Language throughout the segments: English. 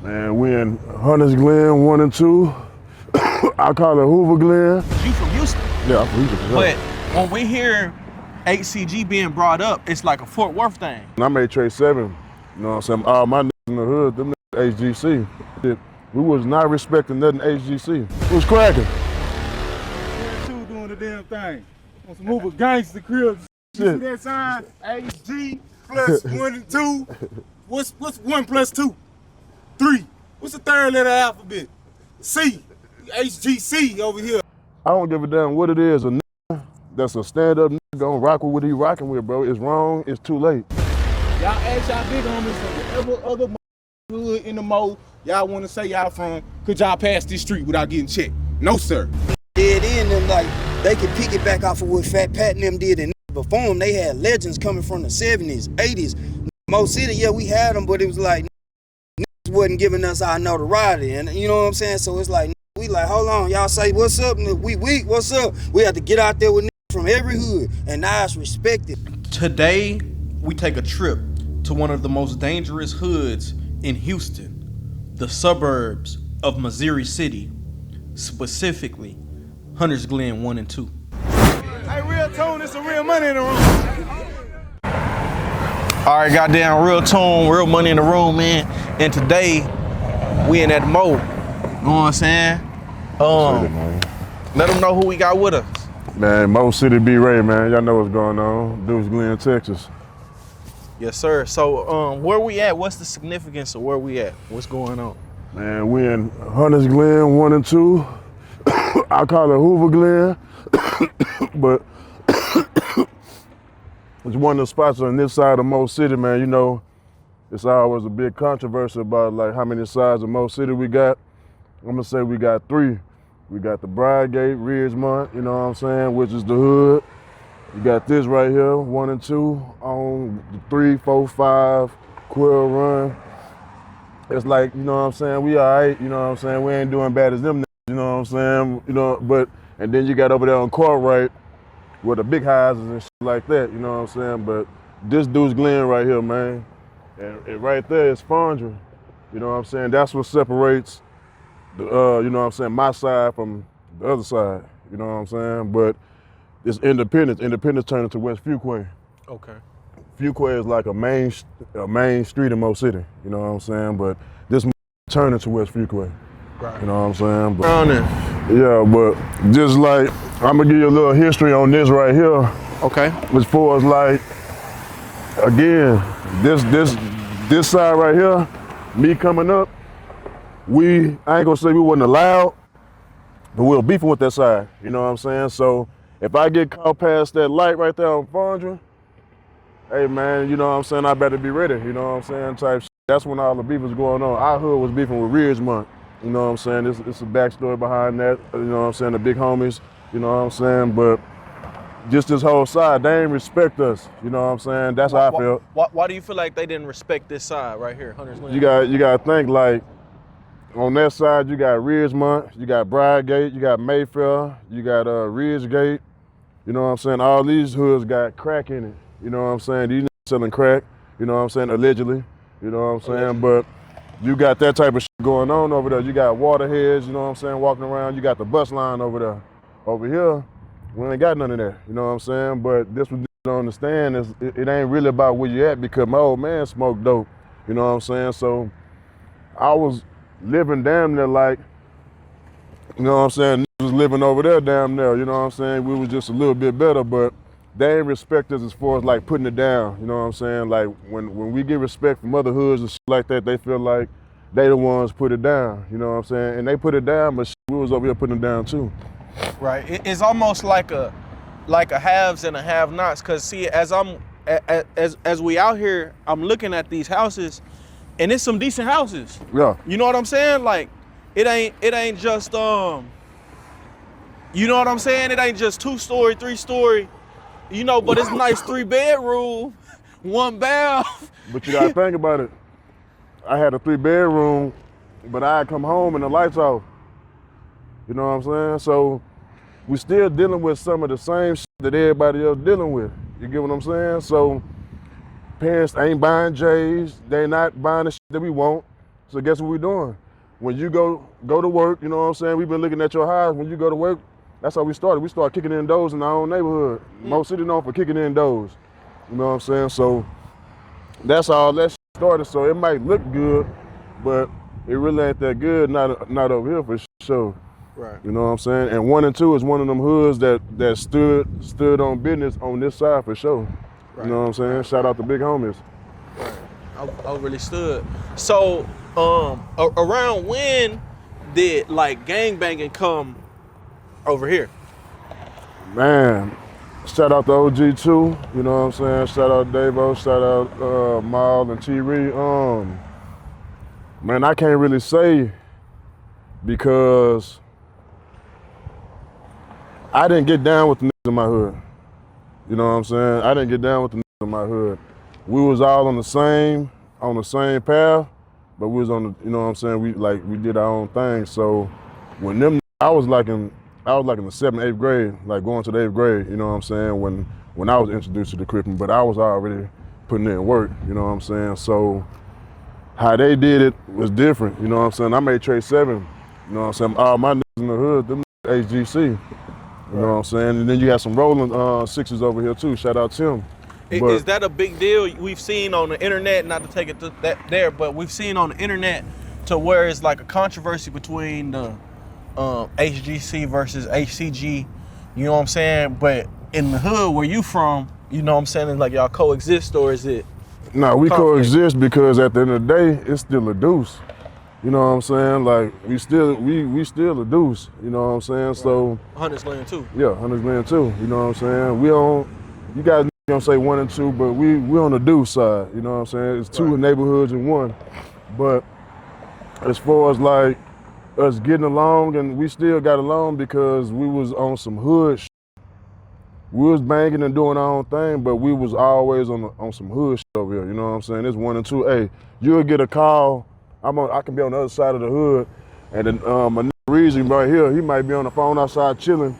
Man, we in Hunters Glen 1 and 2. I call it Hoover Glen. You from Houston? Yeah, I'm from Houston. But when we hear HCG being brought up, it's like a Fort Worth thing. I made Trade 7. You know what I'm saying? All my niggas in the hood, them niggas HGC. Shit, we was not respecting nothing HGC. It was cracking. 2 doing the damn thing. On some Hoover Gangasta Crip. You see that sign? HG plus 1 and 2. What's 1 plus 2? 3. What's the third letter of the alphabet? C. HGC over here. I don't give a damn what it is. A nigga that's a stand-up nigga gonna rock with what he rocking with, bro. It's wrong. It's too late. Y'all ask y'all big homies from whatever other hood in the mode y'all want to say y'all from, could y'all pass this street without getting checked? No, sir. Dead in them, like, they could pick it back off of what Fat Pat and them did, and before them, they had legends coming from the 70s, 80s. Mo City, yeah, we had them, but it was like, niggas wasn't giving us our notoriety, and you know what I'm saying? So it's like, we like, hold on, y'all say, what's up? We weak, what's up? We have to get out there with niggas from every hood, and now it's respected. Today, we take a trip to one of the most dangerous hoods in Houston, the suburbs of Missouri City, specifically Hunters Glen 1 and 2. Hey, real tone, there's some real money in the room. All right, goddamn, real tone, real money in the room, man. And today, we in that mode. You know what I'm saying? Let them know who we got with us. Man, Mo City B. Ray, man. Y'all know what's going on. Deuce Glen, Texas. Yes, sir. So, where we at? What's the significance of where we at? What's going on? Man, we in Hunters Glen 1 and 2. I call it Hoover Glen, but it's one of the spots on this side of Mo City, man. You know, it's always a big controversy about like how many sides of Mo City we got. I'm gonna say we got 3. We got the Bridegate, Ridgemont, you know what I'm saying, which is the hood. You got this right here, 1 and 2, on the 3, 4, 5, Quill Run. It's like, you know what I'm saying, we all right, you know what I'm saying, we ain't doing bad as them niggas, you know what I'm saying, you know, but, and then you got over there on Cartwright, with the big houses and shit like that, you know what I'm saying, but this Deuce Glen right here, man, and right there is Fondren, you know what I'm saying, that's what separates, the, you know what I'm saying, my side from the other side, you know what I'm saying, but it's Independence. Independence turned into West Fuquay. Okay. Fuquay is like a main street in Mo City, you know what I'm saying, but this turned into West Fuquay, Right. you know what I'm saying, but, Around there. yeah, but just like, I'm gonna give you a little history on this right here. Okay. As far as like, again, this side right here, me coming up, I ain't gonna say we wasn't allowed, but we were beefing with that side, you know what I'm saying? So if I get caught past that light right there on Fondren, hey man, you know what I'm saying, I better be ready, you know what I'm saying, type shit. That's when all the beef was going on. Our hood was beefing with Ridgemont, you know what I'm saying? It's a backstory behind that, you know what I'm saying, the big homies, you know what I'm saying, but just this whole side, they ain't respect us, you know what I'm saying? That's how I feel. Why do you feel like they didn't respect this side right here, Hunters Glen? You got to think like, on that side, you got Ridgemont, you got Bridegate, you got Mayfair, you got Ridgegate, you know what I'm saying? All these hoods got crack in it, you know what I'm saying? These niggas selling crack, you know what I'm saying, allegedly, you know what I'm saying? But you got that type of shit going on over there. You got waterheads, you know what I'm saying, walking around. You got the bus line over there. Over here, we ain't got none of that, you know what I'm saying? But this what you don't understand is it ain't really about where you at because my old man smoked dope, you know what I'm saying? So I was living damn near like, you know what I'm saying, niggas was living over there damn near, you know what I'm saying? We was just a little bit better, but they ain't respect us as far as like putting it down, you know what I'm saying? Like when we get respect from other hoods and shit like that, they feel like they the ones put it down, you know what I'm saying? And they put it down, but shit, we was over here putting it down too. Right. It's almost like a haves and a have-nots. Cause see, as we out here, I'm looking at these houses, and it's some decent houses. Yeah. You know what I'm saying? Like, it ain't just you know what I'm saying? It ain't just 2-story, 3-story, you know. But it's nice 3-bedroom, 1 bath. But you gotta think about it. I had a 3-bedroom, but I come home and the lights off. You know what I'm saying? So we still dealing with some of the same shit that everybody else dealing with. You get what I'm saying? So parents ain't buying J's. They not buying the shit that we want. So guess what we doing? When you go to work, you know what I'm saying? We've been looking at your house. When you go to work, that's how we started. We started kicking in doors in our own neighborhood. Most city known for kicking in doors. You know what I'm saying? So that's all that shit started. So it might look good, but it really ain't that good. Not over here for sure. Right. You know what I'm saying? And 1 and 2 is one of them hoods that stood on business on this side for sure. Right. You know what I'm saying? Shout out to big homies. Right. I really stood. So, around when did like gangbanging come over here? Man, shout out to OG too. You know what I'm saying? Shout out Davo. Shout out Maul and T. Reed. Man, I can't really say because I didn't get down with the niggas in my hood. You know what I'm saying? I didn't get down with the niggas in my hood. We was all on the same path, but we was on the, you know what I'm saying? We did our own thing. So when I was like in the 7th, 8th grade, like going to the 8th grade, you know what I'm saying? When I was introduced to the Crippin', but I was already putting in work, you know what I'm saying? So how they did it was different, you know what I'm saying? I made Trade 7, you know what I'm saying? All my niggas in the hood, them HGC. You know what I'm saying? And then you got some rolling sixes over here too. Shout out Tim. Is that a big deal? We've seen on the internet, not to take it to that there, but we've seen on the internet to where it's like a controversy between the HGC versus HCG. You know what I'm saying? But in the hood where you from, you know what I'm saying? It's like y'all coexist, or is it? No, we conflict? coexist because at the end of the day, it's still a deuce. You know what I'm saying? Like we still a deuce. You know what I'm saying? Right. So 100's land too. Yeah, 100's land too. You know what I'm saying? We on. You guys don't say 1 and 2, but we on the deuce side. You know what I'm saying? It's two neighborhoods in one. But as far as like us getting along, and we still got along because we was on some hood shit. We was banging and doing our own thing, but we was always on some hood shit over here. You know what I'm saying? It's 1 and 2. Hey, you'll get a call. I can be on the other side of the hood, and then my nigga Reason right here, he might be on the phone outside chilling.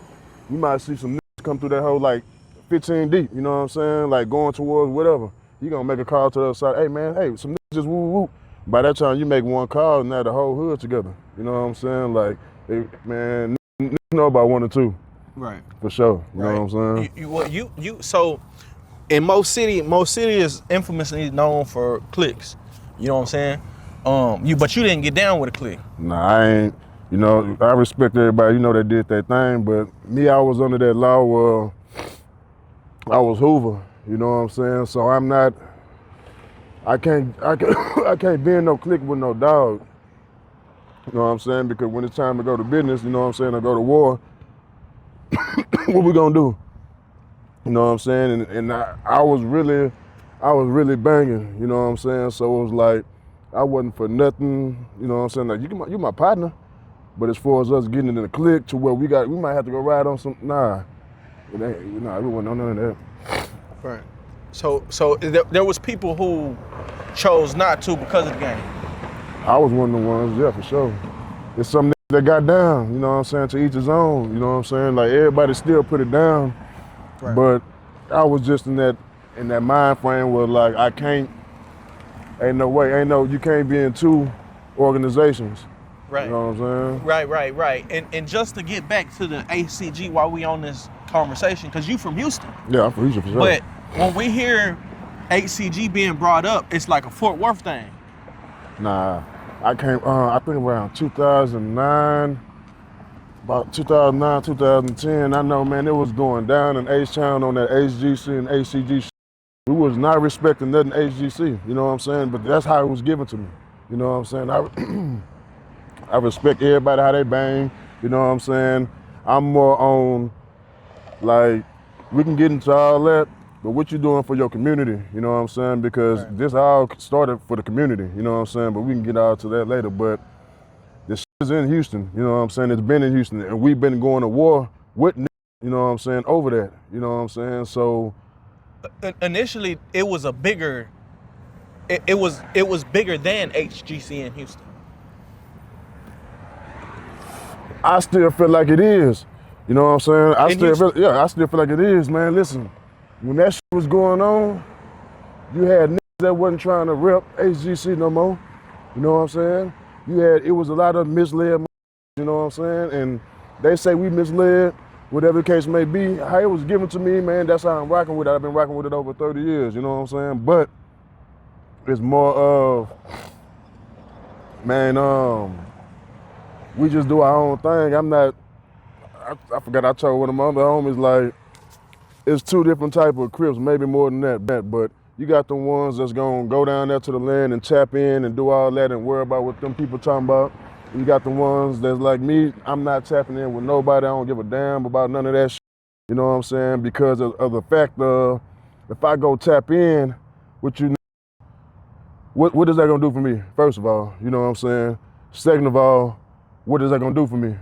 You might see some niggas come through that hole like 15 deep, you know what I'm saying? Like going towards whatever. He gonna make a call to the other side. Hey man, hey, some niggas just woo woo. By that time you make one call and now the whole hood together. You know what I'm saying? Like, man, niggas know about 1 and 2. Right. For sure. You know what I'm saying? So in most city is infamously known for cliques. You know what I'm saying? But you didn't get down with a clique. Nah, I ain't. You know, I respect everybody. You know, they did their thing, but me, I was under that law where I was Hoover. You know what I'm saying? So I'm not. I can't be in no clique with no dog. You know what I'm saying? Because when it's time to go to business, you know what I'm saying, or go to war, what we gonna do? You know what I'm saying? And I was really banging. You know what I'm saying? So it was like, I wasn't for nothing, you know what I'm saying? Like, you my partner, but as far as us getting in the clique to where we might have to go ride on some, we wasn't on none of that. Right. So there was people who chose not to because of the game. I was one of the ones, yeah, for sure. It's some that got down, you know what I'm saying, to each his own, you know what I'm saying? Like, everybody still put it down, but I was just in that mind frame where, like, ain't no way, you can't be in two organizations. Right. You know what I'm saying? Right. And just to get back to the ACG while we on this conversation, because you from Houston. Yeah, I'm from Houston for sure. But when we hear HCG being brought up, it's like a Fort Worth thing. Nah, I came, I think around 2009, about 2009, 2010. I know, man, it was going down in H-Town on that HGC and ACG shit. We was not respecting nothing HGC, you know what I'm saying? But that's how it was given to me, you know what I'm saying? I respect everybody, how they bang, you know what I'm saying? I'm more on, like, we can get into all that, but what you doing for your community, you know what I'm saying? Because this all started for the community, you know what I'm saying? But we can get out to that later, but this shit is in Houston, you know what I'm saying? It's been in Houston, and we've been going to war with, you know what I'm saying, over that, you know what I'm saying? So, initially, it was bigger than HGC in Houston. I still feel like it is. You know what I'm saying? I still feel like it is, man. Listen, when that shit was going on, you had niggas that wasn't trying to rep HGC no more. You know what I'm saying? It was a lot of misled, you know what I'm saying? And they say we misled, whatever the case may be. How it was given to me, man, that's how I'm rocking with it. I've been rocking with it over 30 years, you know what I'm saying? But it's more of, man, we just do our own thing. I forgot I told one of my other homies, like, it's two different type of Crips, maybe more than that, but you got the ones that's gonna go down there to the land and tap in and do all that and worry about what them people talking about. And you got the ones that's like me, I'm not tapping in with nobody, I don't give a damn about none of that shit. You know what I'm saying? Because of the fact of, if I go tap in with you, what is that gonna do for me, first of all? You know what I'm saying? Second of all, what is that gonna do for me?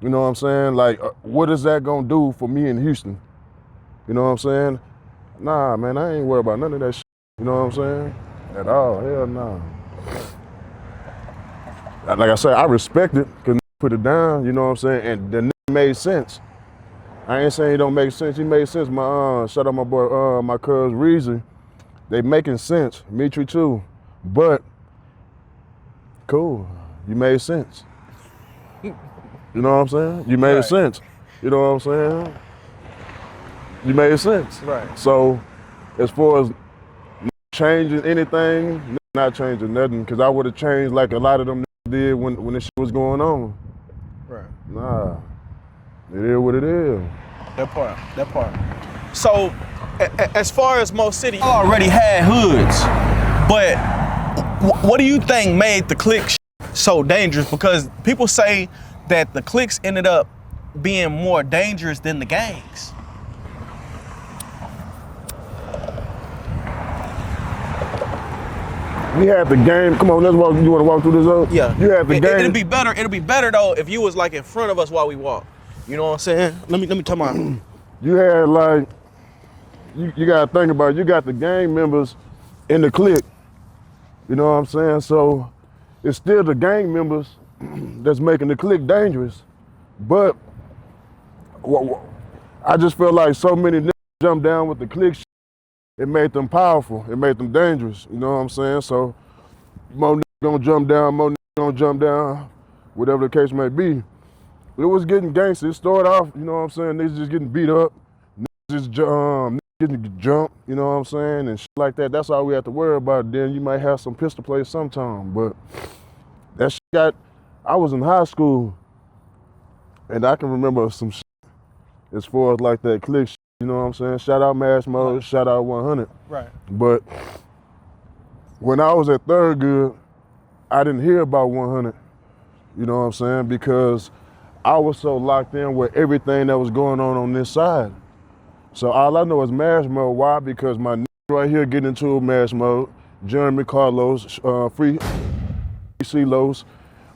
You know what I'm saying? Like, what is that gonna do for me in Houston? You know what I'm saying? Nah, man, I ain't worried about none of that shit. You know what I'm saying? At all, hell nah. Like I said, I respect it, cause put it down, you know what I'm saying? And the nigga made sense. I ain't saying he don't make sense, he made sense. Shout out my boy, my cuz Reezy. They making sense, Mitri too. But, cool, you made sense. You know what I'm saying? You made sense. You know what I'm saying? You made sense. Right. So, as far as changing anything, not changing nothing, because I would have changed like a lot of them did when this shit was going on. Right. Nah, it is what it is. That part. So, as far as Mo City, you already had hoods, but what do you think made the clique so dangerous? Because people say that the cliques ended up being more dangerous than the gangs. We had the game. Come on, let's walk. You want to walk through this up? Yeah. You had the game. It'll be better though if you was like in front of us while we walk. You know what I'm saying? Let me tell my. You had like, you gotta think about it. You got the gang members in the clique. You know what I'm saying? So it's still the gang members that's making the clique dangerous. But I just feel like so many niggas jumped down with the clique shit. It made them powerful. It made them dangerous. You know what I'm saying? So more niggas gonna jump down, more niggas gonna jump down, whatever the case may be. It was getting gangster. It started off, you know what I'm saying? Niggas just getting beat up, niggas just getting jumped, you know what I'm saying? And shit like that. That's all we have to worry about. Then you might have some pistol plays sometime, but that shit I was in high school and I can remember some shit as far as like that clique shit. You know what I'm saying? Shout out Mash Mode, right. Shout out 100. Right. But when I was at Thurgood, I didn't hear about 100. You know what I'm saying? Because I was so locked in with everything that was going on this side. So all I know is Mash Mode. Why? Because my niggas right here getting into Mash Mode, Jeremy Carlos, Free C-Los,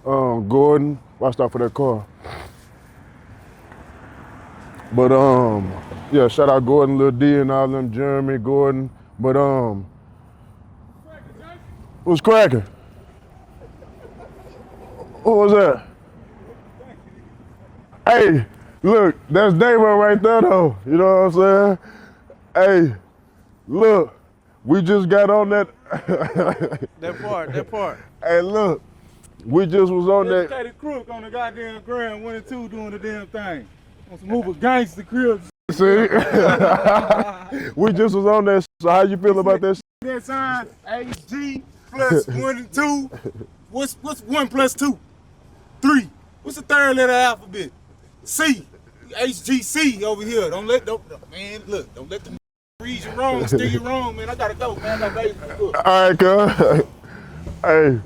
Gordon. Watch out for that car. But yeah, shout out Gordon, Lil D and all them, Jeremy, Gordon. But who's cracking? Who was that? Hey, look, that's Davo right there though. You know what I'm saying? Hey, look, we just got on that. that part. Hey, look, we just was on that. Educated crook on the goddamn ground, 1 and 2 doing the damn thing. On some Hoover Gangasta Crips. See? We just was on that. So how you feel about that? That sign, HG plus 1 and 2. What's 1 plus 2? 3. What's the third letter of the alphabet? C. HGC over here. Don't let them read you wrong, steer you wrong, man. I gotta go, man. I got babies to cook. All right, cuz. Hey,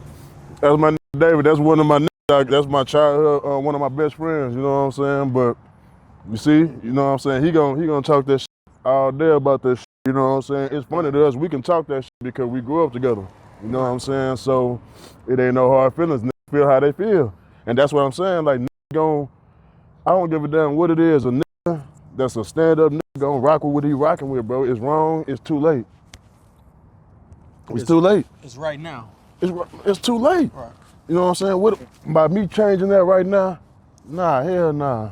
that's my nigga David. That's one of my niggas. That's my childhood, one of my best friends. You know what I'm saying? But you see, you know what I'm saying? He gonna talk that shit all day about that shit. You know what I'm saying? It's funny to us. We can talk that shit because we grew up together. You know what I'm saying? So it ain't no hard feelings. Niggas feel how they feel, and that's what I'm saying. Like I don't give a damn what it is. A nigga that's a stand-up nigga gonna rock with what he rocking with, bro. It's wrong. It's too late. It's too late. It's right now. It's too late. Right. You know what I'm saying? What by me changing that right now? Nah, hell nah.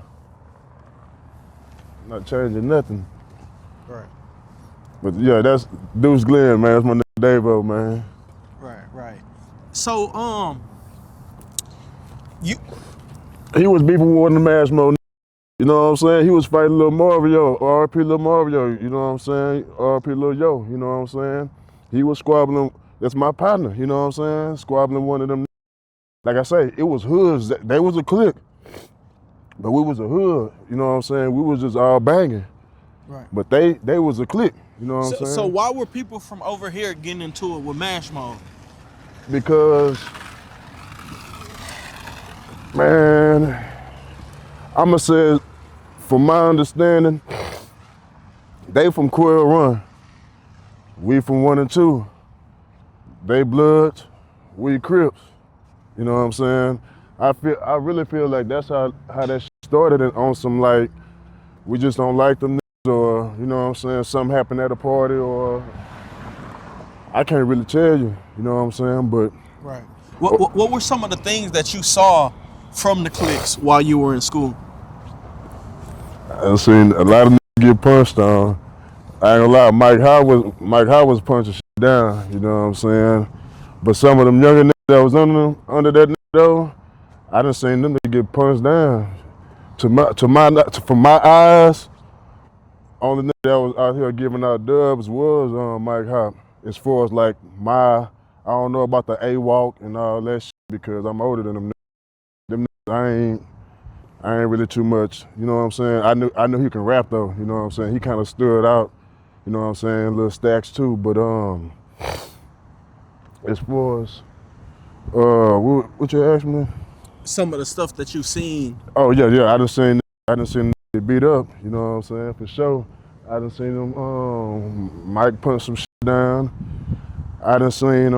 Not changing nothing. Right. But yeah, that's Deuce Glenn, man. That's my nigga Davo, man. Right. So you He was beefing with one of the Mash Mo. You know what I'm saying? He was fighting Lil Mario, R.I.P. Lil Mario. You know what I'm saying? R.I.P. Lil Yo. You know what I'm saying? He was squabbling. That's my partner. You know what I'm saying? Squabbling one of them. Like I say, it was hoods. They was a clique, but we was a hood. You know what I'm saying? We was just all banging. right. But they was a clique. You know what I'm So, saying? so why were people from over here getting into it with Mash Mode? Because, man, I'ma say, from my understanding, they from Quill Run. We from 1 and 2. They Bloods, we Crips. You know what I'm saying? I really feel like that's how that shit started on some like, we just don't like them niggas, or you know what I'm saying, something happened at a party, or I can't really tell you, you know what I'm saying, but. Right. What were some of the things that you saw from the cliques while you were in school? I've seen a lot of niggas get punched on. I ain't gonna lie, Mike Howard was punching shit down, you know what I'm saying? But some of them younger niggas that was under that nigga though, I done seen them niggas get punched down. From my eyes, only nigga that was out here giving out dubs was Mike Howard. As far as like I don't know about the A-walk and all that shit because I'm older than them niggas. Them niggas, I ain't really too much, you know what I'm saying? I knew he can rap though, you know what I'm saying? He kind of stood out, you know what I'm saying? Little stacks too, but as far as what you asked me? Some of the stuff that you seen. Oh yeah, I done seen it beat up, you know what I'm saying? For sure. I done seen them Mike punch some shit down. I done seen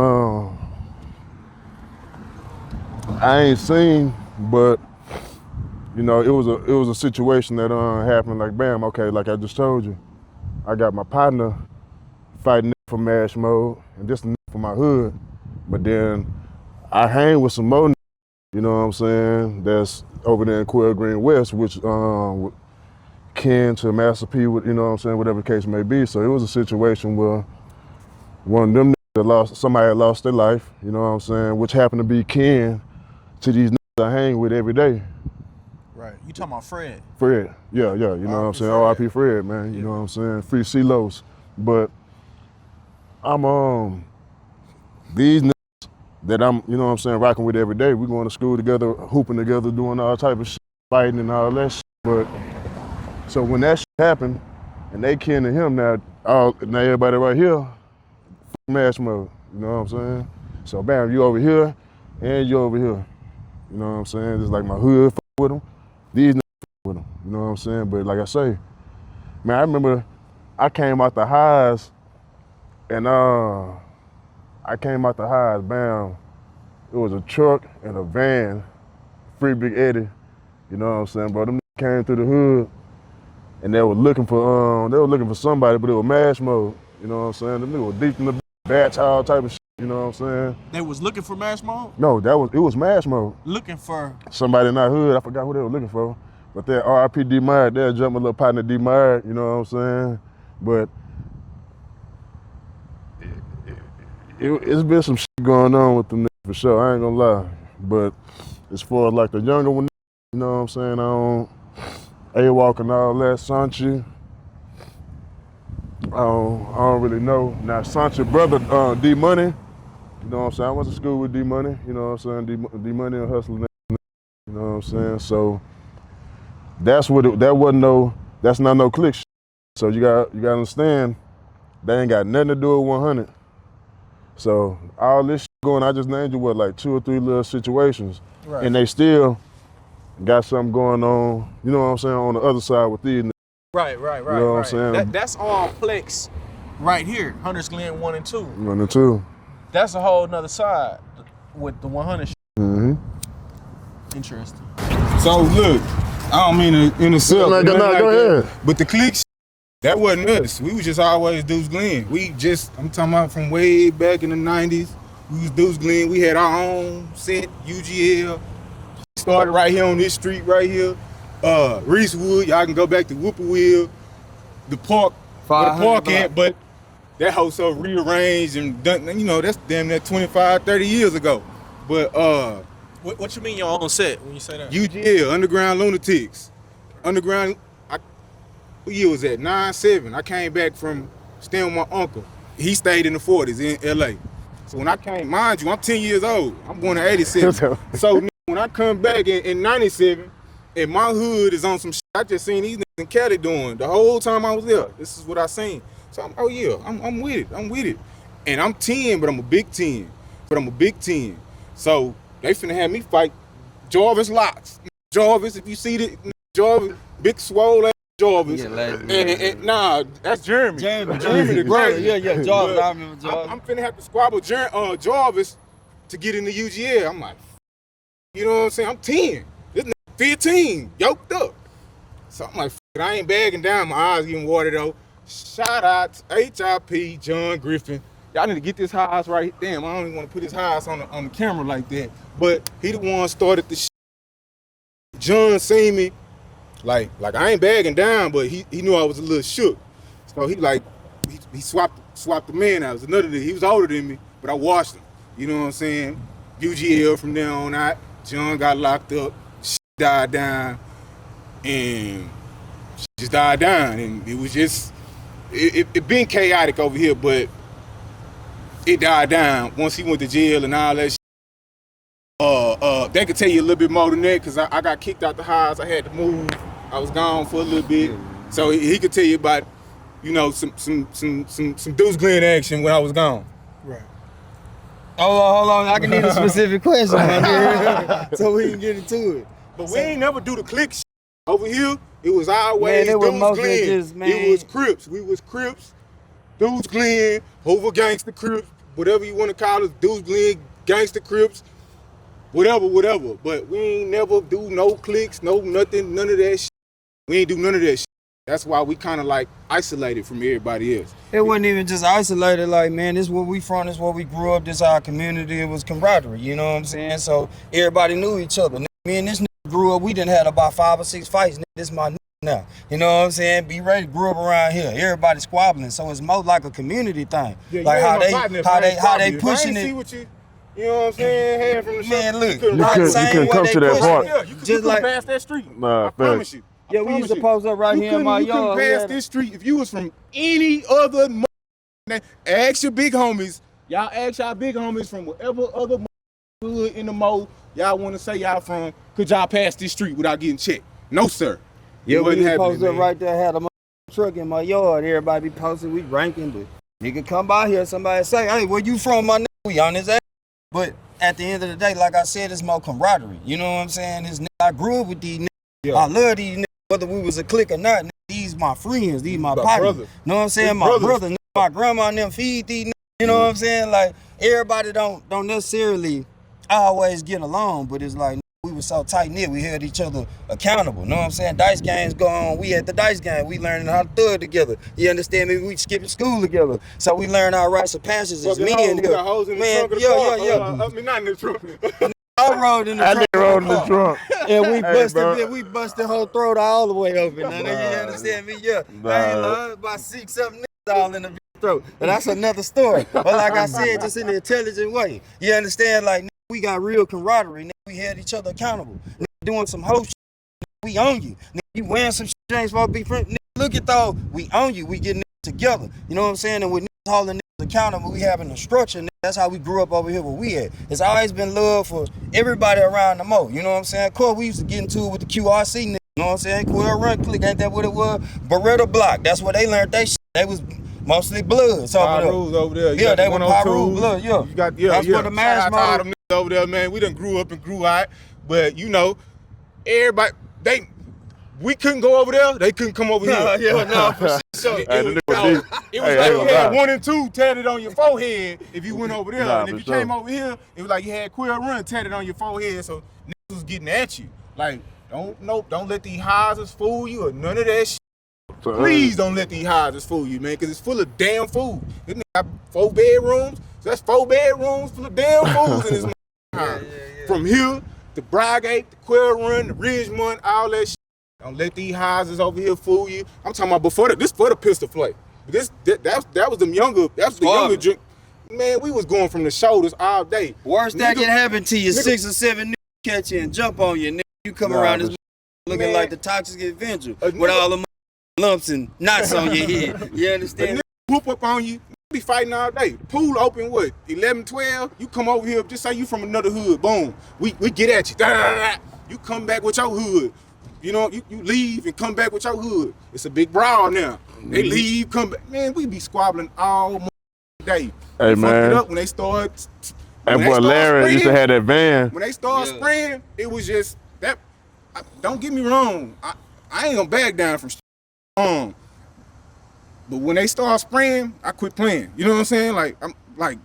I ain't seen, but you know, it was a situation that happened like bam, okay, like I just told you. I got my partner fighting for Mash Mode and this for my hood. But then I hang with some more niggas, you know what I'm saying, that's over there in Quail Green West, which kin to Master P, you know what I'm saying, whatever the case may be. So it was a situation where one of them niggas somebody had lost their life, you know what I'm saying, which happened to be kin to these niggas I hang with every day. Right. You talking about Fred? Fred, yeah, you know what I'm saying, R.I.P. Fred, man, you know what I'm saying, free C-Los. But I'm these niggas that I'm, you know what I'm saying, rocking with every day. We going to school together, hooping together, doing all type of shit, fighting and all that shit. But so when that shit happened, and they kin to him now everybody right here, Mash Mode, you know what I'm saying? So bam, you over here, and you over here. You know what I'm saying? Just like my hood with them, these niggas with them, you know what I'm saying? But like I say, man, I remember I came out the highs, and bam, it was a truck and a van, Free Big Eddie, you know what I'm saying, bro? Them came through the hood and they were looking for somebody, but it was Mash Mode, you know what I'm saying? Them niggas were deep in the bats, all type of shit, you know what I'm saying? They was looking for Mash Mode? No, it was Mash Mode. Looking for somebody in our hood, I forgot who they were looking for. But that R.I.P. D-Myre, they'll jump my little partner D-Myre, you know what I'm saying? But it's been some shit going on with them niggas for sure, I ain't gonna lie. But as far as like the younger one, you know what I'm saying, I don't, A-Walk and all that, Sanchi, I don't really know. Now Sanchi brother, D-Money, you know what I'm saying, I went to school with D-Money, you know what I'm saying, D-Money and hustling, you know what I'm saying, so that's not no click shit. So you gotta understand, they ain't got nothing to do with 100. So all this shit going, I just named you like 2 or 3 little situations. right. And they still got something going on, you know what I'm saying, on the other side with these niggas. Right. You know what I'm saying? That's all Plex right here. Hunters Glen 1 and 2. 1 and 2. That's a whole nother side with the 100 shit. Mm-hmm. Interesting. So look, I don't mean to intercept. No, go ahead. But the cliques, that wasn't us. We was just always Deuce Glen. I'm talking about from way back in the 90s. We was Deuce Glen. We had our own set, UGL. Started right here on this street right here. Reesewood, y'all can go back to Whippoorwill. The park, where the park at, but that house so rearranged and done, you know, that's damn near 25, 30 years ago. But What you mean your own set when you say that? UGL, Underground Lunatics. Underground, what year was that? 9/7. I came back from staying with my uncle. He stayed in the 40s in LA. So when I came, mind you, I'm 10 years old. I'm born in 87. So when I come back in 97, and my hood is on some shit, I just seen these niggas in Cali doing the whole time I was there. This is what I seen. So I'm with it. I'm with it. And I'm 10, but I'm a big 10. So they finna have me fight Jarvis Locks. Jarvis, if you see it, Jarvis, big swole ass Jarvis. And nah, that's Jeremy. Jeremy the brother. crazy. Yeah, Jarvis. I remember Jarvis. I'm finna have to squabble Jarvis to get in the UGL. I'm like, you know what I'm saying? I'm 10. This nigga 15, yoked up. So I'm like, I ain't bagging down. My eyes getting watered though. Shout out to HIP, John Griffin. Y'all need to get this house right. Damn, I don't even want to put his house on the camera like that. But he the one started the shit. John seen me, like I ain't bagging down, but he knew I was a little shook. So he swapped the man out. It was another dude. He was older than me, but I watched him. You know what I'm saying? UGL from there on out. John got locked up, shit died down, and shit just died down. And it was just, it been chaotic over here, but it died down once he went to jail and all that shit. They could tell you a little bit more than that because I got kicked out the house. I had to move. I was gone for a little bit. So he could tell you about, you know, some Deuce Glen action when I was gone. Right. Hold on. I can need a specific question, so we can get into it. But we ain't never do the click shit. Over here, it was always Deuce Glen. It was Crips. We was Crips, Deuce Glen, Hoover Gangsta Crips, whatever you want to call it, Deuce Glen, Gangsta Crips, whatever. But we ain't never do no clicks, no nothing, none of that shit. We ain't do none of that shit. That's why we kind of like isolated from everybody else. It wasn't even just isolated, like, man, this is where we from, this is where we grew up, this is our community. It was camaraderie, you know what I'm saying? So everybody knew each other. Me and this nigga grew up, we done had about 5 or 6 fights. This is my nigga now. You know what I'm saying? Be ready, grew up around here. Everybody squabbling. So it's more like a community thing. Yeah, like how they pushing it. See what you know what I'm saying? Hand from the Man, shop. look, You couldn't come to that part. Yeah, you Just couldn't like- pass that street. Nah, I promise you. Yeah, we used to post up right here in my You yard. couldn't pass this street if you was from any other ask your big homies. Y'all ask y'all big homies from whatever other hood in the mall y'all want to say y'all from. Could y'all pass this street without getting checked? No, sir. Yeah, It we wasn't used to happening, post up man. right there, had a truck in my yard. Everybody be posting, we ranking, but nigga come by here, somebody say, hey, where you from, my nigga? We on his ass. But at the end of the day, like I said, it's more camaraderie. You know what I'm saying? This nigga, I grew up with these niggas. Yeah. I love these niggas, whether we was a clique or not. Nigga, these my friends, these my My partners. brothers. You know what I'm saying? His My brothers. brother, nigga, my grandma and them feed these niggas. You know what I'm saying? Like, everybody don't necessarily always get along, but it's like, we were so tight-knit, we held each other accountable. Know what I'm saying? Dice games go on. We at the dice game. We learning how to thug together. You understand me? We skipping school together. So we learn our rites of passage as Fucking men. hoes, we got hoes in the trunk of the car. Yeah. I mean, not in the trunk. I rode in the I trunk. did roll in the trunk. And we bro. busted her throat all the way open. Now, you understand me? Yeah. I ain't lying. About 6, 7 niggas all in the throat. But that's another story. But like I said, just in an intelligent way. You understand? Like, we got real camaraderie. We held each other accountable. Doing some whole shit, we own you. You wearing some shit, ain't supposed to be friends. Look at those, we own you. We getting together. You know what I'm saying? And with holding niggas accountable, we having a structure. That's how we grew up over here where we at. It's always been love for everybody around the mo. You know what I'm saying? Of course, we used to get into it with the QRC niggas. You know what I'm saying? Quill Run Click, ain't that what it was? Beretta Block. That's where they learned they shit. They was mostly bloods over there. Rules over there. You Yeah, got they the were 102s. Pyru blood, yeah. You got, That's where the mass Shout out to all mode. them niggas over there, man. We done grew up and grew out. But, you know, everybody, we couldn't go over there. They couldn't come over here. For sure. It Hey, was, the nigga deep. it was Hey, like I you ain't had gonna lie. 1 and 2 tatted on your forehead if you went over there. Nah, and if for you sure. came over here, it was like you had Quill Run tatted on your forehead. So niggas was getting at you. Like, don't let these houses fool you or none of that shit. So, Please don't let these houses fool you, man, because it's full of damn food. This nigga got 4 bedrooms, so that's 4 bedrooms full of damn fools in this house. From here to Brygate, the Quill Run, the Ridgemont, all that shit. Don't let these houses over here fool you. I'm talking about this for the pistol play. That was them younger, that's the younger drink. man, we was going from the shoulders all day. Worst that Nigga- can happen to you, nigga- 6 or 7 niggas catch you and jump on you, nigga. You come Nah, around this but- looking Man. like the Toxic Avenger A with nigga- all the lumps and knots on your head. You A understand? nigga whoop up on you, be fighting all day. The pool open, what, 11, 12? You come over here, just say you from another hood, boom. We get at you. Da, da, da, da. You come back with your hood. You know, you leave and come back with your hood. It's a big brawl now. They leave, come back. Man, we be squabbling all day. Hey, They fucked man. it up when they start. That when they boy start Larry used to spraying. have that van. When they start Yeah. spraying, it was just that. Don't get me wrong. I ain't gonna back down from but when they start spraying, I quit playing. You know what I'm saying? Like I'm like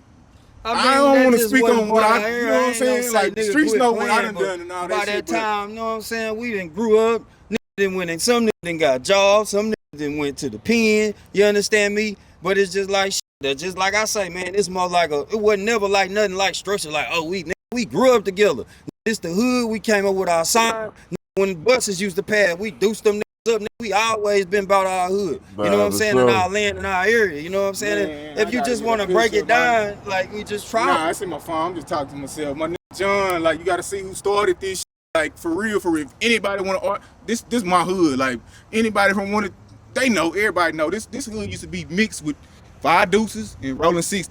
I don't that want to just speak wasn't on what part I, of you her. know what I'm ain't gonna saying? say Like the niggas streets quit know what I playing, done done and all by that shit. that time, you know what I'm saying? We done grew up. Niggas done went and some niggas done got jobs. Some niggas done went to the pen. You understand me? But it's just like that. Just like I say, man, it's more like it wasn't never like nothing like structure. Like, oh, we grew up together. This the hood. We came up with our sign. When buses used to pass, we deuced them niggas up. Nigga, we always been about our hood. You know what I'm saying? In our land, in our area. You know what I'm saying? Man, If I you gotta just get want a to break picture it of my- down, like we just try. Nah, it's in my phone. I'm just talking to myself. My nigga John, like you gotta see who started this shit. Like for real, for real. If anybody wanna this my hood. Like anybody from one of they know, everybody know. This hood used to be mixed with 5 deuces and rolling 60s.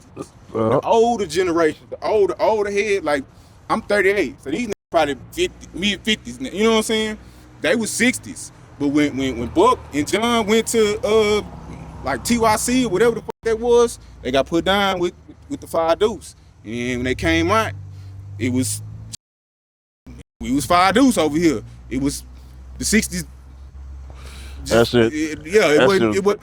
The older generation, the older head, like I'm 38. So these niggas probably 50, mid-50s now. You know what I'm saying? They was 60s. But when Buck and John went to like TYC or whatever the fuck that was, they got put down with the 5 deuce. And when they came out, we was 5 deuce over here. It was the 60s. That's it. It was,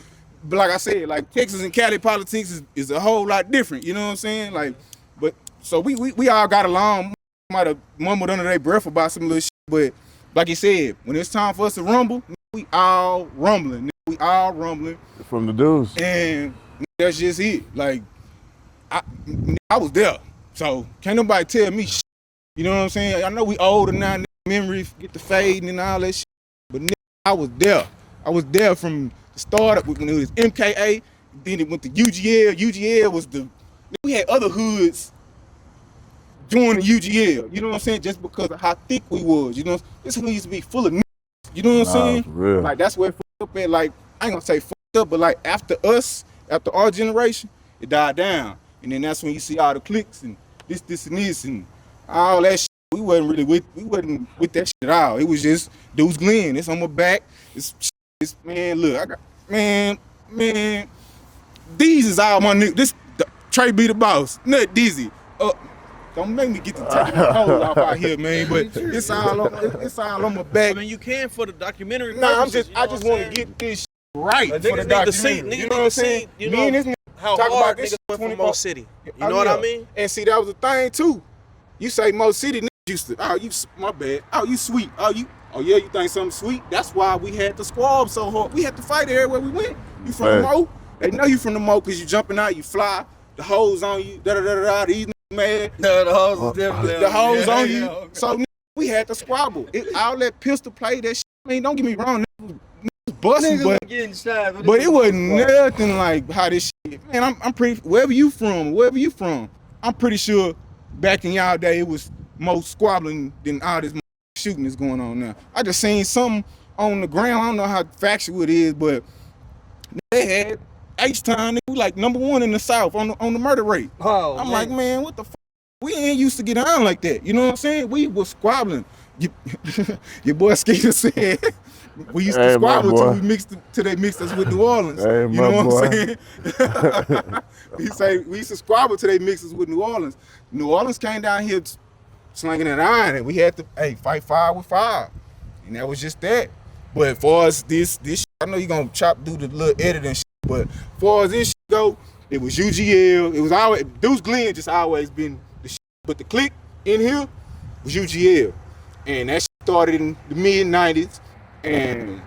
but like I said, like Texas and Cali politics is a whole lot different. You know what I'm saying? Like, but so we all got along. Might have mumbled under their breath about some little shit, but like you said, when it's time for us to rumble, we all rumbling. We all rumbling, From the dudes. and that's just it. Like, I was there, so can't nobody tell me shit. You know what I'm saying? I know we older now, memories get to fading and all that shit, but I was there. I was there from the start when it was MKA, then it went to UGL. UGL was we had other hoods join the UGL. You know what I'm saying? Just because of how thick we was. You know, this hood used to be full of niggas. You know what I'm saying? For real. Like that's where it fucked up at. Like I ain't gonna say fucked up, but like after us, after our generation, it died down. And then that's when you see all the cliques and this and this and all that shit. We wasn't with that shit at all. It was just Deuce Glenn. It's on my back. It's man, look, I got man. These is all my niggas. This Trey be the boss. Nut Dizzy. Don't make me get to taking the hole off out here, man. But it's all on my back. I mean, you can for the documentary. Nah, purposes, I just want to get this shit right But for the niggas need to see- documentary. niggas You know what I'm need to see, saying? you Me know, and this nigga how talk hard about this niggas went from 24 Mo City. You Oh, know what I yeah. mean? And see, that was the thing too. You say Mo City niggas used to, my bad. Oh, you sweet. Oh yeah, you think something sweet? That's why we had to squab so hard. We had to fight everywhere we went. You from the Mo? They know you from the Mo because you jumping out, you fly, the hoes on you, da-da-da-da-da, these niggas mad. No, the hoes was definitely The hoes yeah, on you. yeah. So we had to squabble. All that pistol play, that shit. I mean, don't get me wrong, niggas busting, Niggas but was getting shot, it wasn't nothing like how this shit. Man, I'm pretty. Wherever you from, I'm pretty sure back in y'all day it was more squabbling than all this shooting is going on now. I just seen something on the ground. I don't know how factual it is, but they had H-Town. We like #1 in the South on the murder rate. Oh, I'm like, man, what the fuck? We ain't used to get on like that. You know what I'm saying? We was squabbling. Your boy Skeeter said we used to Hey, my squabble boy. till they mixed us with New Orleans. Hey, You my know what boy. I'm saying? He say we used to squabble till they mixed us with New Orleans. New Orleans came down here slinging an iron, and we had to fight 5 with 5, and that was just that. But for us, this shit, I know you gonna do the little editing shit, but for us this shit go, it was UGL. It was always Deuce Glenn just always been the shit, but the clique in here was UGL, and that shit started in the mid-90s and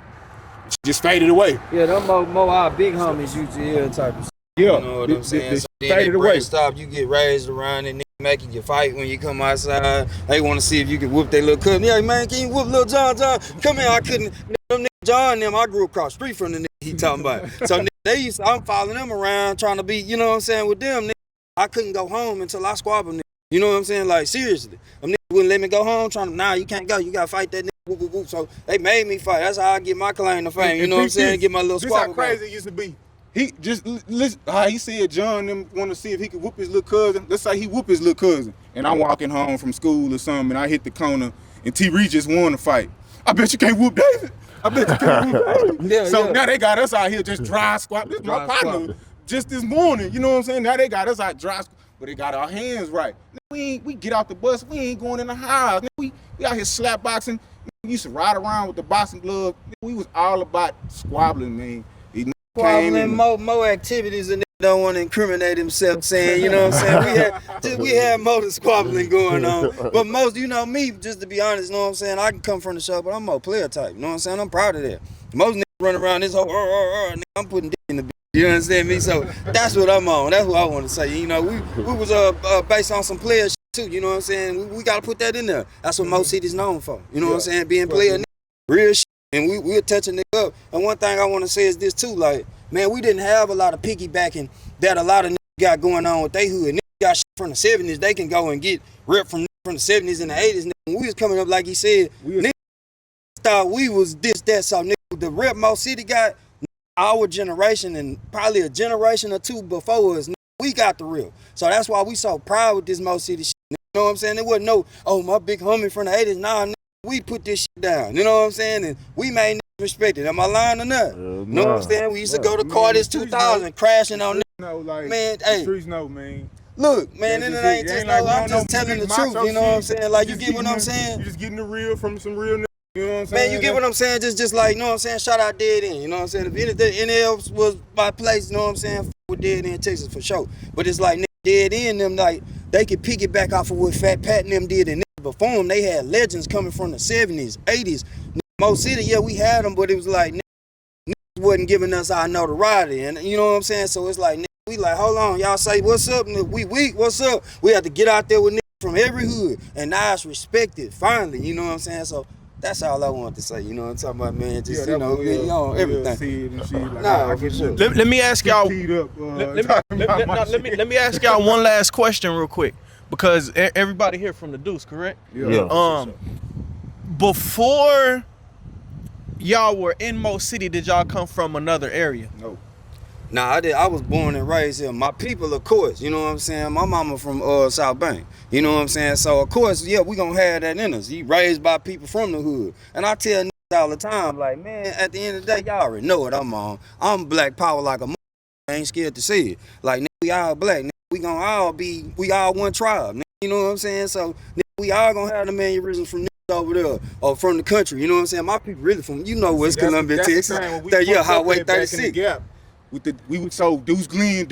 just faded away. Yeah, them more our big homies UGL type of shit. Yeah, You know what I'm saying? So then faded they away. stop, you get raised around and making you fight when you come outside. They want to see if you can whoop their little cousin. Yeah, man, can you whoop little John? Come here, I couldn't. Them niggas, John, them, I grew across the street from the nigga he talking about. So they used to, I'm following them around trying to be, you know what I'm saying, with them. I couldn't go home until I squabbled niggas. You know what I'm saying? Like, seriously. Them niggas wouldn't let me go home trying to, nah, you can't go. You got to fight that nigga. Whoop, whoop, whoop. So they made me fight. That's how I get my claim to fame. You know what I'm saying? Get my little squabble. This how crazy it used to be. He just, listen, how he said John them want to see if he could whoop his little cousin. Let's say he whoop his little cousin. And I'm walking home from school or something, and I hit the corner, and T. Reed just won the fight. I bet you can't whoop David. I bet you can't whoop David. Now they got us out here just dry squat. This is my partner just this morning. You know what I'm saying? Now they got us out dry squat, but they got our hands right. We get out the bus, we ain't going in the house. We out here slap boxing. We used to ride around with the boxing glove. We was all about squabbling, man. Squabbling, more activities, and they don't want to incriminate themselves, saying, you know what I'm saying? We had more than squabbling going on. But most, you know, me, just to be honest, you know what I'm saying? I can come from the show, but I'm more player type, you know what I'm saying? I'm proud of that. Most niggas run around this whole, nigga, I'm putting dick in the bitch. You understand me? So that's what I'm on. That's what I want to say. You know, we was based on some player shit too. You know what I'm saying? We got to put that in there. That's what most cities known for. You know what I'm saying? Being player, real shit. And we'll touch a nigga up. And one thing I want to say is this too. Like, man, we didn't have a lot of piggybacking that a lot of niggas got going on with they hood. Niggas got shit from the 70s. They can go and get ripped from the 70s and the 80s. When we was coming up, like he said, niggas thought we was this, that. So niggas, the rep most city got, our generation and probably a generation or two before us, we got the real. So that's why we so proud with this Mo City shit. You know what I'm saying? There wasn't no, oh, my big homie from the 80s. Nah, we put this shit down. You know what I'm saying? And we made niggas respect it. Am I lying or not? You know what I'm saying? We used to go to Carter's 2000 crashing on niggas. Like, man, the hey. streets know, man. Look, man, it ain't just no, I'm just telling the truth. You know what I'm saying? Like, you get what I'm saying? You just getting the real from some real niggas. You know what I'm saying? Man, you get what I'm saying? Just like, you know what I'm saying? Shout out Dead End, you know what I'm saying? If anything else was my place, you know what I'm saying? With Dead End, Texas for sure. But it's like, Dead End, them, like, they could piggyback off of what Fat Pat and them did and before them. They had legends coming from the 70s, 80s. Mo City, yeah, we had them, but it was like, niggas wasn't giving us our notoriety. And you know what I'm saying? So it's like, we like, hold on, y'all say, what's up? We weak, what's up? We have to get out there with niggas from every hood. And now it's respected, finally, you know what I'm saying? So that's all I wanted to say, you know what I'm talking about, man? Just, you know, everything. Nah, for sure. Let me ask y'all. Let me ask y'all one last question real quick, because everybody here from the Deuce, correct? Yeah. Before y'all were in Mo City, did y'all come from another area? No. Nah, I was born and raised here. My people, of course, you know what I'm saying? My mama from South Bank, you know what I'm saying? So, of course, yeah, we gonna have that in us. You raised by people from the hood. And I tell niggas all the time, like, man, at the end of the day, y'all already know what I'm on. I'm black power like a mother. I ain't scared to say it. Like, nigga, we all black. Nigga, we all one tribe. Nigga, you know what I'm saying? So, nigga, we all gonna have the mannerisms from niggas over there or from the country. You know what I'm saying? My people really from, you know, West Columbia, Texas. Highway 36. We would so Deuce Glen,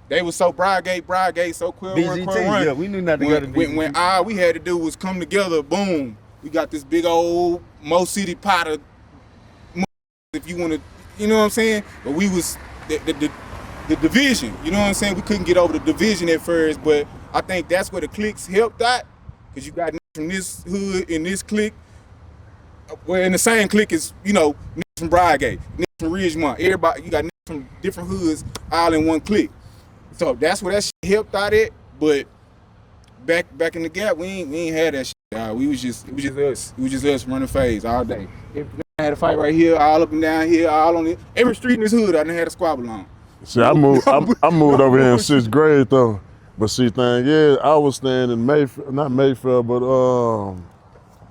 they was so Bridegate, so Quill Run. Yeah, we knew not to go to BGT. When all we had to do was come together, boom, we got this big old Mo City pot of, if you want to, you know what I'm saying? But we was the division, you know what I'm saying? We couldn't get over the division at first, but I think that's where the cliques helped out, because you got niggas from this hood in this clique, well, in the same clique as, you know, niggas from Bridegate, niggas from Ridgemont, everybody, you got niggas from different hoods all in one clique. So that's where that shit helped out at, but back in the Gap, we ain't had that shit. It was just us. It was just us running phase all day. If I had a fight right here, all up and down here, all on it. Every street in this hood, I done had a squabble on. See, I moved over here in 6th grade though. But see, thing is, I was staying in not Mayfair, but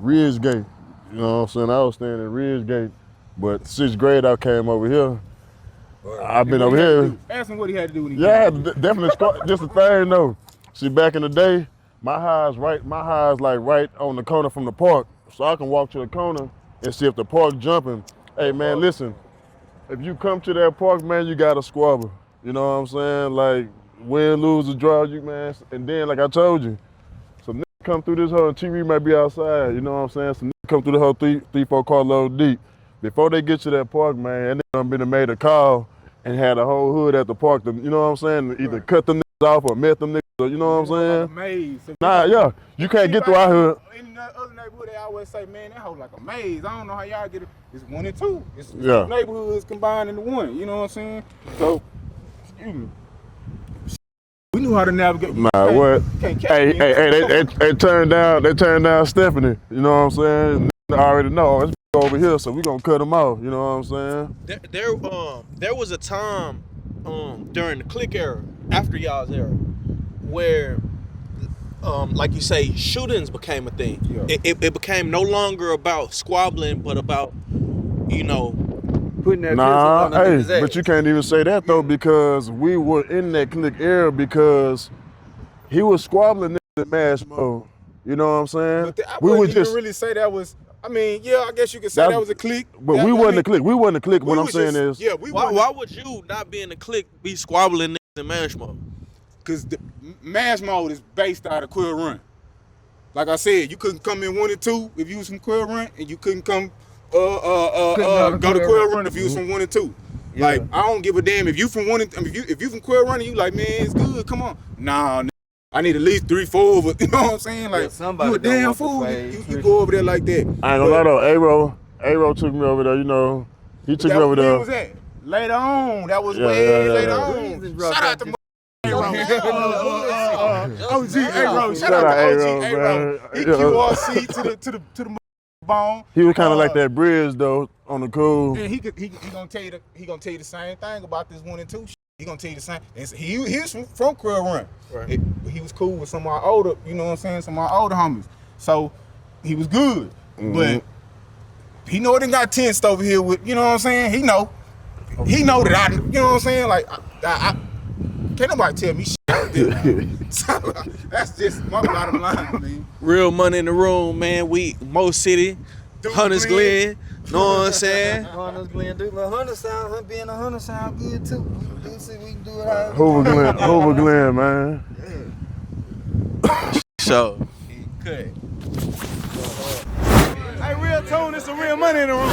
Ridgegate. You know what I'm saying? I was staying in Ridgegate, but 6th grade I came over here. I've been over here. Ask him what he had to do when he came. I had to definitely just a thing though. See, back in the day, my high's like right on the corner from the park, so I can walk to the corner and see if the park jumping. Hey man, listen, if you come to that park, man, you gotta squabble. You know what I'm saying? Like, win, lose, or draw, you man. And then, like I told you, some niggas come through this whole TV might be outside. You know what I'm saying? Some niggas come through the whole 3-4 car load deep. Before they get to that park, man, that nigga done made a call and had a whole hood at the park. You know what I'm saying? Either cut them niggas off or met them niggas. You know what I'm saying? Maze. Nah, yeah, you can't get through our hood. In the other neighborhood, they always say, man, that hoe like a maze. I don't know how y'all get it. It's 1 and 2. It's yeah. Neighborhoods combined into one. You know what I'm saying? So, excuse me. We knew how to navigate. Nah, what? Can't catch Hey, me. they turned down Stephanie. You know what I'm saying? I already know it's over here, so we gonna cut him off. You know what I'm saying? There was a time during the click era, after y'all's era, where like you say, shootings became a thing. Yeah. It became no longer about squabbling, but about, you know, Putting that Nah, pistol on hey, his ass. but you can't even say that though, because we were in that click era because he was squabbling in mash mode. You know what I'm saying? But I we wouldn't were even just, really say that was. I mean, yeah, I guess you could say that was a clique. but That- we I wasn't mean, a click. We wasn't a click. we What I'm was saying just- is, yeah, we why would you not be in the click be squabbling niggas in mash mode? Because the mash mode is based out of Quill Run. Like I said, you couldn't come in 1 and 2 if you was from Quill Run, and you couldn't come go to Quill Run if you was from 1 and 2. Yeah. Like I don't give a damn if you from 1 and if you from Quill Run and you like, man, it's good, come on. Nah, I need at least 3, 4 of it. You know what I'm saying? Like somebody you a don't damn want to fool. play. You go over there like that. I ain't gonna lie though. A-Ro took me over there. You know, he took me over Where there. was that? Later on. That was Yeah, way yeah, later yeah. on. Shout out to OG A-Ro. Shout Shout out out to A-Ro, OG A-Ro. man. He QRC to the bone. He was kind of like that bridge though, on the cool. And he gonna tell you the same thing about this 1 and 2 shit. He gonna tell you the same. And he was from Crip Run. Right. He was cool with some of our older, you know what I'm saying, some of our older homies. So he was good. But he know it got tensed over here with, you know what I'm saying? He know that I, you know what I'm saying? Like I can't nobody tell me shit out there. So that's just my bottom line, man. Real money in the room, man. We Mo City, Hunters Glen. Know what I'm saying? Hunters Glen, dude. But being a hunter sound good too. We do see we can do it how Hoover Glen, man. So, cut. Hey, real tone, it's some real money in the room.